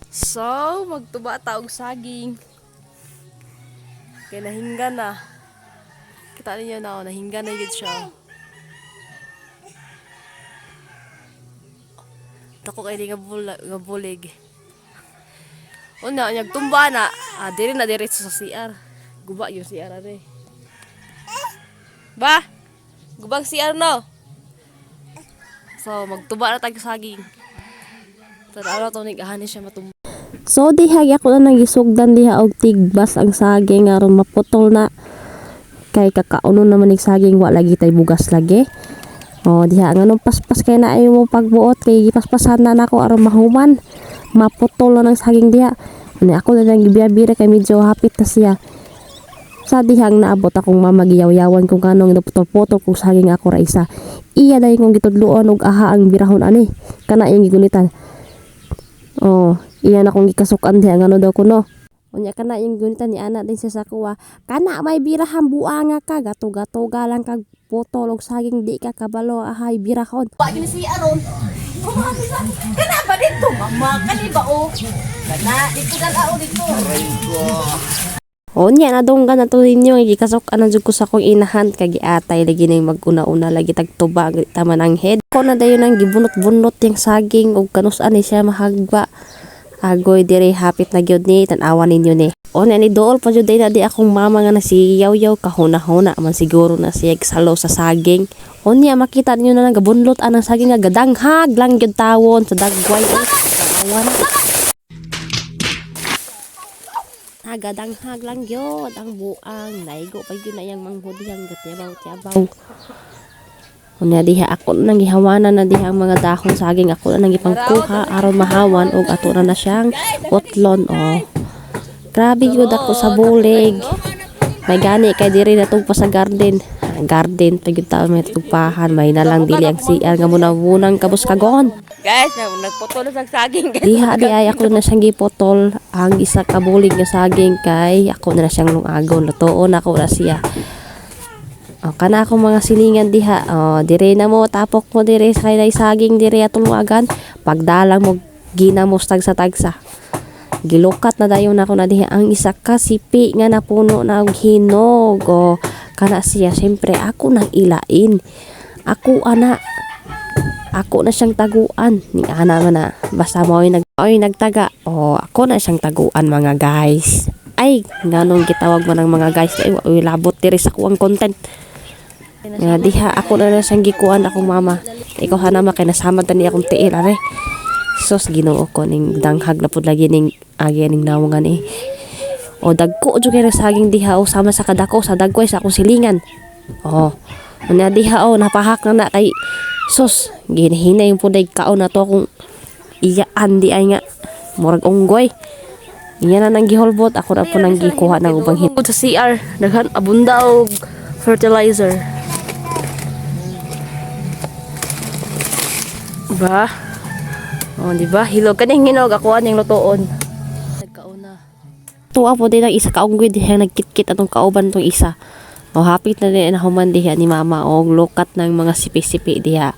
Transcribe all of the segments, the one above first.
So, magtuba ta og saging. Kaya nahinggan na. Kita ninyo na, nahinggan na yun siya. Tako kayo nga bulig. Una, nagtumba na. Diri na diretso sa CR. Guba yung CR are. Ba? Gubang CR no? So, magtuba na tayo saging. Tara to nigahan siya matumba. So diha ako na nagisugdan diha og tigbas ang saging aron maputol na kay kakauno naman ning saging wa lagi tay bugas lagi. Diha nga nung paspas kay na ayo mo pagbuot kay gipaspasan na nako aron mahuman maputol na ng saging diha. Ani ako na lang gibiyabira kay medyo hapit na siya. Sa dihang naabot akong mamagiyaw-yawan kung kanong naputol-putol kung saging ako ra isa. Iya dayon kong gitudluon og aha ang birahon ani. Kana yung gigunitan. Iyan akong gikasukan diha ngano daw kuno. Unya kana yung gunitan ni ana din siya sa kuwa. Kana may birahan buanga ka gato-gato galang kag putol og saging di ka kabalo ahay birahon. Wa gini si aron. Kana ba dito mama kani ba o? Kana dito dala o dito. Unya na dong na to ninyo gikasukan na jud ko sa kong inahan kag giatay lagi ning maguna-una lagi tagtuba tama ng head. Ko na dayon ang gibunot-bunot yang saging og kanus-an ni siya mahagba. Agoy dire hapit na gyud ni tan-awan ninyo ni. Ni dool pa jud na di akong mama nga nasiyaw-yaw kahuna-huna man siguro na siya salo sa saging. Unya makita ninyo na gabunlot anang saging nga gadanghag lang gyud tawon sa dagway. Awan. Gadanghag lang gyud ang buang naigo pa gyud na yang manghudihang gatyabaw-tyabaw. Unya diha ako nang gihawanan na diha ang mga dahon saging ako na nang gipangkuha aron mahawan og ato na siyang utlon. Grabe gyud ako sa bulig. May gani kay diri natugpa sa garden. Garden pa gyud ta may tugpahan may na lang dili ang CR nga munang kabus kagon. Guys, nagputol sa saging. Diha di ay ako na siyang giputol ang isa ka bulig nga saging kay ako na siyang lungagon lutoon ako na siya. Kana akong mga silingan diha. Dire na mo tapok mo dire sa kay saging dire atong luagan. Pagdalang mo ginamos tagsa tagsa. Gilukat na dayon ako na diha ang isa ka sipi nga napuno na og hinog. Kana siya syempre ako nang ilain. Ako na siyang taguan ni ana man na basta mo ay nagtaga. Ako na siyang taguan mga guys. Ay nganong gitawag man ng mga guys ay labot diri sa kuang content. Nga diha ako na siyang gikuan akong mama. Ikaw hana makinasama tani akong tiil are. Sos Ginoo ko ning danghag na pud lagi ning agi ning nawangan dagko jud kay saging diha sama sa kadako sa dagway sa akong silingan. Unya diha napahak na kay sos ginahinay yung puday kaon na to akong iyaan di ay nga murag unggoy. Iya na nang giholbot ako na po nang gikuha ng ubang hit. Sa CR, daghan abunda og fertilizer. Ba? Di ba? Hilog kaning hinog ako aning lutoon. Nagkauna. Tuwa po din ang isa kaunggoy diha nagkitkit atong kauban tong isa. Hapit na din na human diha ni mama og lukat ng mga sipi-sipi diha.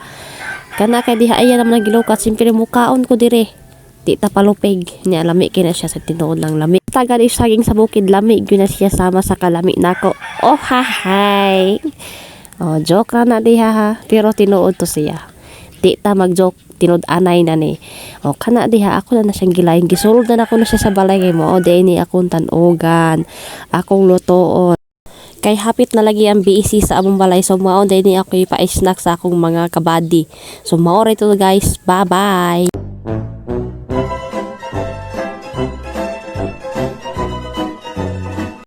Kana kay diha ayan naman gilukat simpre mukaon ko dire. Di ta palupig niya lami kina siya sa tinuod lang lami. Tagal is saging sa bukid lami gyud na siya sama sa kalami nako. Hi. Joke ra na diha ha, pero tinuod to siya. Di ta mag-joke tinud anay na ni. Kana diha ako na siyang gilaing gisulod na ako na siya sa balay mo. Di ni akong tanugan, akong lutoon. Kay hapit na lagi ang BEC sa among balay so mao din ni ako ipa-snack sa akong mga kabady. So mao ra ito guys. Bye bye.